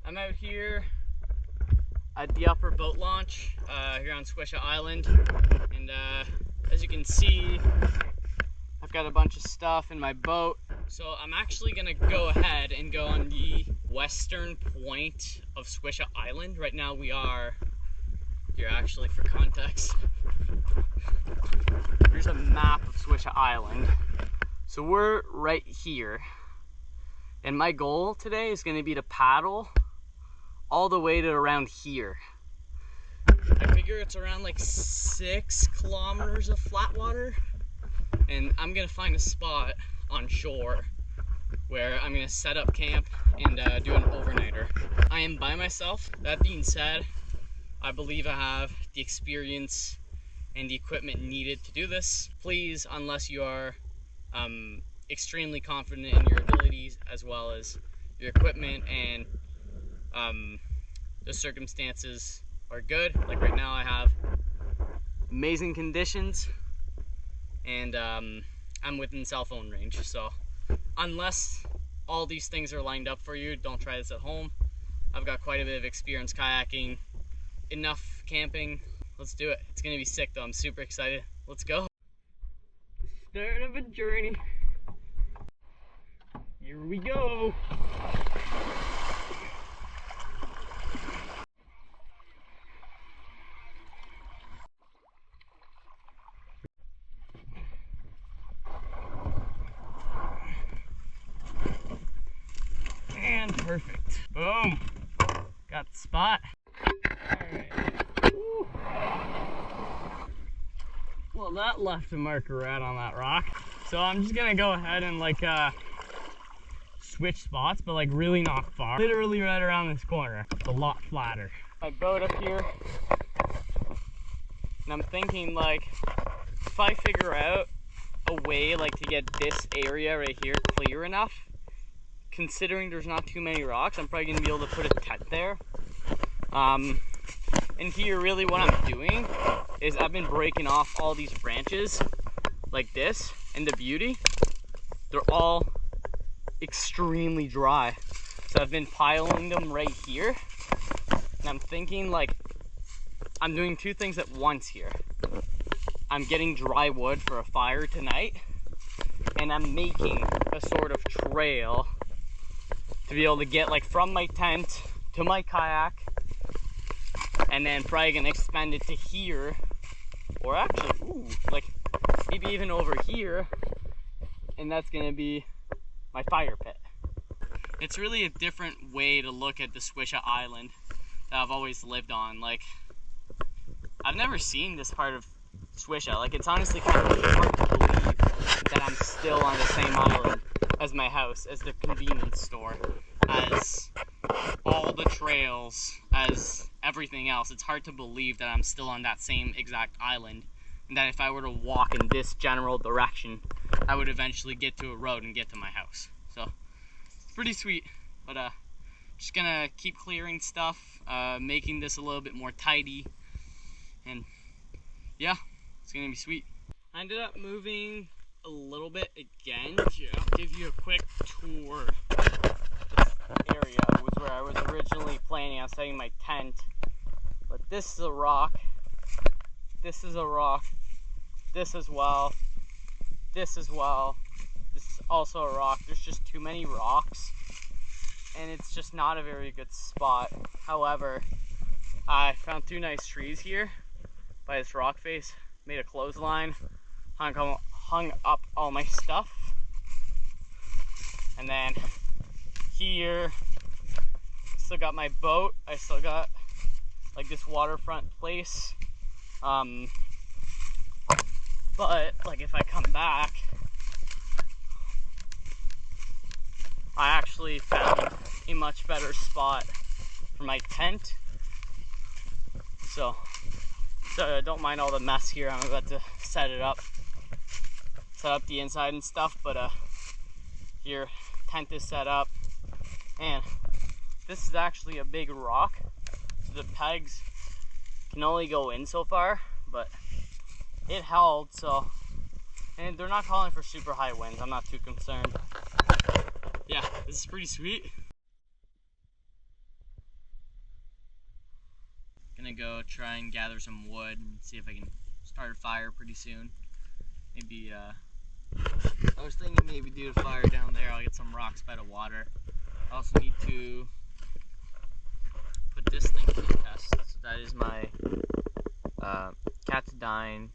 I'm out here at the upper boat launch here on Swisha Island, and as you can see, I've got a bunch of stuff in my boat. So I'm actually gonna go ahead and go on the western point of Swisha Island. Right now we are here, actually, for context. Here's a map of Swisha Island. So we're right here. And my goal today is gonna be to paddle all the way to around here. I figure it's around like 6 kilometers of flat water. And I'm gonna find a spot on shore where I'm gonna set up camp and do an overnighter. I am by myself. That being said, I believe I have the experience and the equipment needed to do this. Please, unless you are extremely confident in your abilities as well as your equipment and the circumstances are good. Like right now I have amazing conditions and I'm within cell phone range. So unless all these things are lined up for you, don't try this at home. I've got quite a bit of experience kayaking, enough camping. Let's do it. It's gonna be sick though. I'm super excited. Let's go. The start of a journey. Here we go. And perfect. Boom. Got the spot. Alright. Well, that left a marker right on that rock. So I'm just gonna go ahead and like switch spots, but like really not far. Literally right around this corner. It's a lot flatter. My boat up here, and I'm thinking like if I figure out a way like to get this area right here clear enough, considering there's not too many rocks, I'm probably gonna be able to put a tent there. And here really what I'm doing is I've been breaking off all these branches like this, and the beauty, they're all extremely dry. So I've been piling them right here, and I'm thinking like I'm doing two things at once here. I'm getting dry wood for a fire tonight, and I'm making a sort of trail to be able to get like from my tent to my kayak, and then probably gonna expand it to here, or actually, like maybe even over here, and that's gonna be my fire pit. It's really a different way to look at the Swisha Island that I've always lived on. Like, I've never seen this part of Swisha. Like, it's honestly kind of hard to believe that I'm still on the same island as my house, as the convenience store, as all the trails, as everything else. It's hard to believe that I'm still on that same exact island, and that if I were to walk in this general direction, I would eventually get to a road and get to my house. So it's pretty sweet, but just gonna keep clearing stuff, making this a little bit more tidy, and yeah, it's gonna be sweet. I ended up moving a little bit again. I'll give you a quick tour. This area was where I was originally planning on setting my tent, but this is a rock, this is a rock, this as well, this as well, this is also a rock. There's just too many rocks, and it's just not a very good spot. However, I found 2 nice trees here by this rock face, made a clothesline, hung up all my stuff, and then here still got my boat. I still got like this waterfront place, but like if I come back, I actually found a much better spot for my tent. So don't mind all the mess here. I'm about to set up the inside and stuff, but here tent is set up, and this is actually a big rock, so the pegs can only go in so far, but it held. So, and they're not calling for super high winds. I'm not too concerned. Yeah, this is pretty sweet. Gonna go try and gather some wood and see if I can start a fire pretty soon. Maybe, I was thinking maybe do a fire down there. I'll get some rocks by the water. I also need to put this thing to the test. So that is my Catadine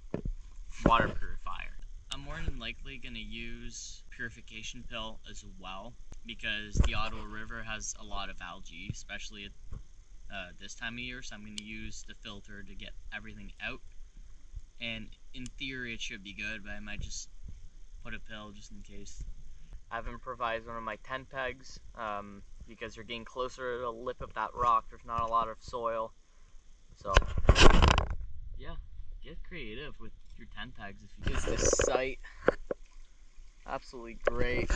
water purifier. I'm more than likely going to use purification pill as well because the Ottawa River has a lot of algae, especially at this time of year, so I'm going to use the filter to get everything out. And in theory it should be good, but I might just put a pill just in case. I've improvised one of my tent pegs because you're getting closer to the lip of that rock. There's not a lot of soil, so yeah, get creative with your tent pegs if you can. This site, absolutely great.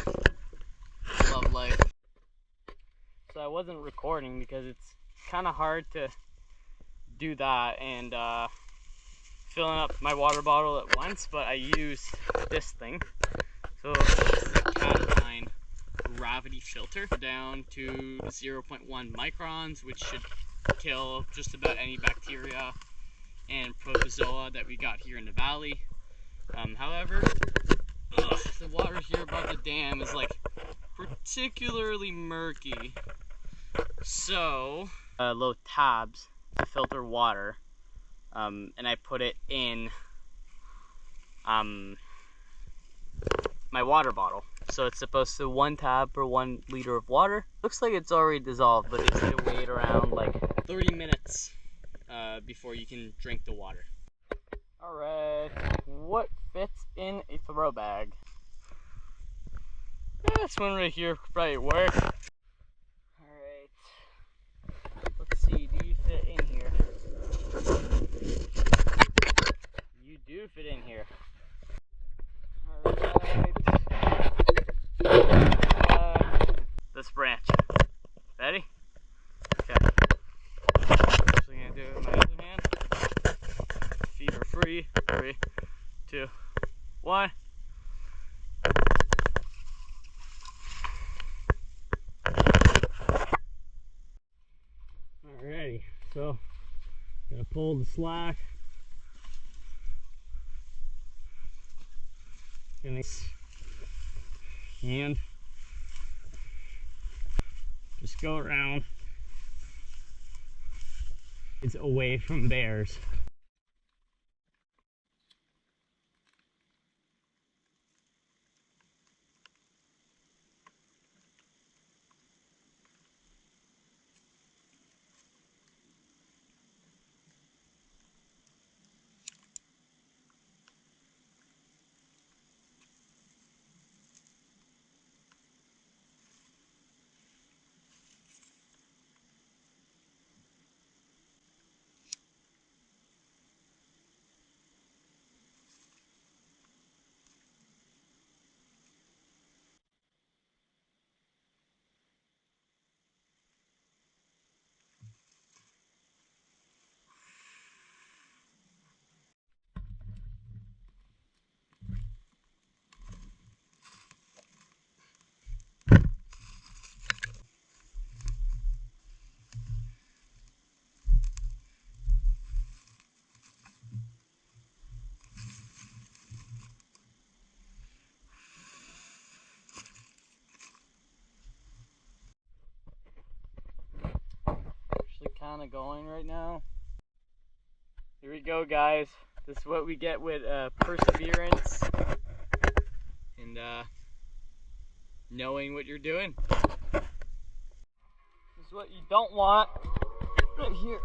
Love life. So I wasn't recording because it's kind of hard to do that and filling up my water bottle at once, but I used this thing. So this is a Catadine gravity filter down to 0.1 microns, which should kill just about any bacteria and protozoa that we got here in the valley. However, the water here above the dam is like particularly murky. So, little tabs to filter water, and I put it in my water bottle. So it's supposed to 1 tab per 1 liter of water. Looks like it's already dissolved, but they say to wait around like 30 minutes before you can drink the water. Alright, what fits in a throw bag? This one right here could probably work. Alright, let's see, do you fit in here? You do fit in here. This branch. Ready? Okay. Actually gonna do it with my other hand. Feet are free. 3, 2, 1. Alrighty, so gonna pull the slack. And just go around. It's away from bears. Kind of going right now. Here we go, guys. This is what we get with perseverance and knowing what you're doing. This is what you don't want right here.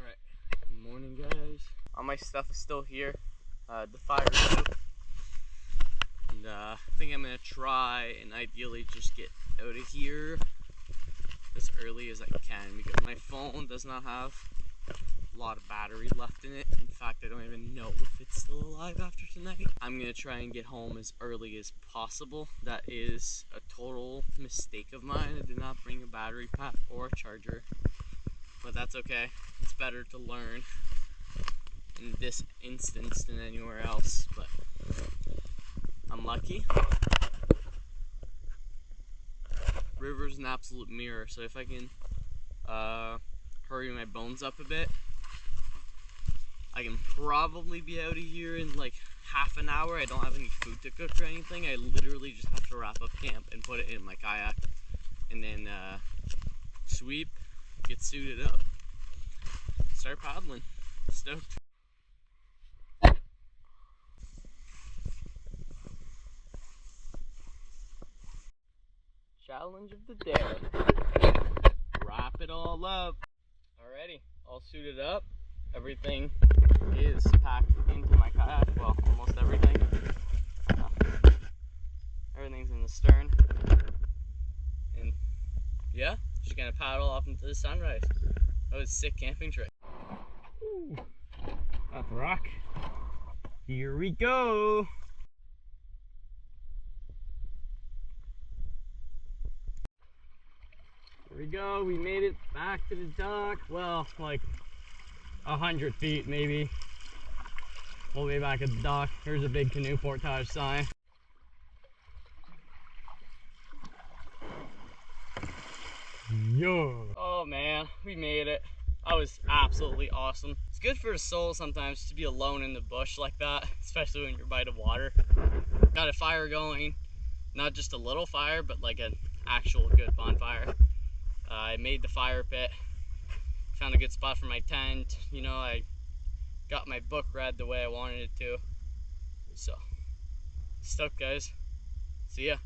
Alright, good morning, guys. All my stuff is still here. The fire too. And I think I'm gonna try and ideally just get out of here as early as I can because my phone does not have a lot of battery left in it. In fact, I don't even know if it's still alive after tonight. I'm gonna try and get home as early as possible. That is a total mistake of mine. I did not bring a battery pack or a charger, but that's okay. It's better to learn in this instance than anywhere else. But I'm lucky. River's an absolute mirror, so if I can hurry my bones up a bit, I can probably be out of here in like half an hour. I don't have any food to cook or anything. I literally just have to wrap up camp and put it in my kayak, and then sweep, get suited up, start paddling. Stoked. Challenge of the day. Wrap it all up. Alrighty, all suited up. Everything is packed into my kayak. Well, almost everything. Everything's in the stern. And yeah, just gonna paddle off into the sunrise. That was a sick camping trip. Ooh, off the rock. Here we go. Here we go, we made it back to the dock. Well, like 100 feet maybe. We'll be back at the dock. Here's a big canoe portage sign. Yo! Oh man, we made it. That was absolutely awesome. It's good for the soul sometimes to be alone in the bush like that, especially when you're by the water. Got a fire going, not just a little fire, but like an actual good bonfire. I made the fire pit, found a good spot for my tent. You know, I got my book read the way I wanted it to. So, stoked guys. See ya.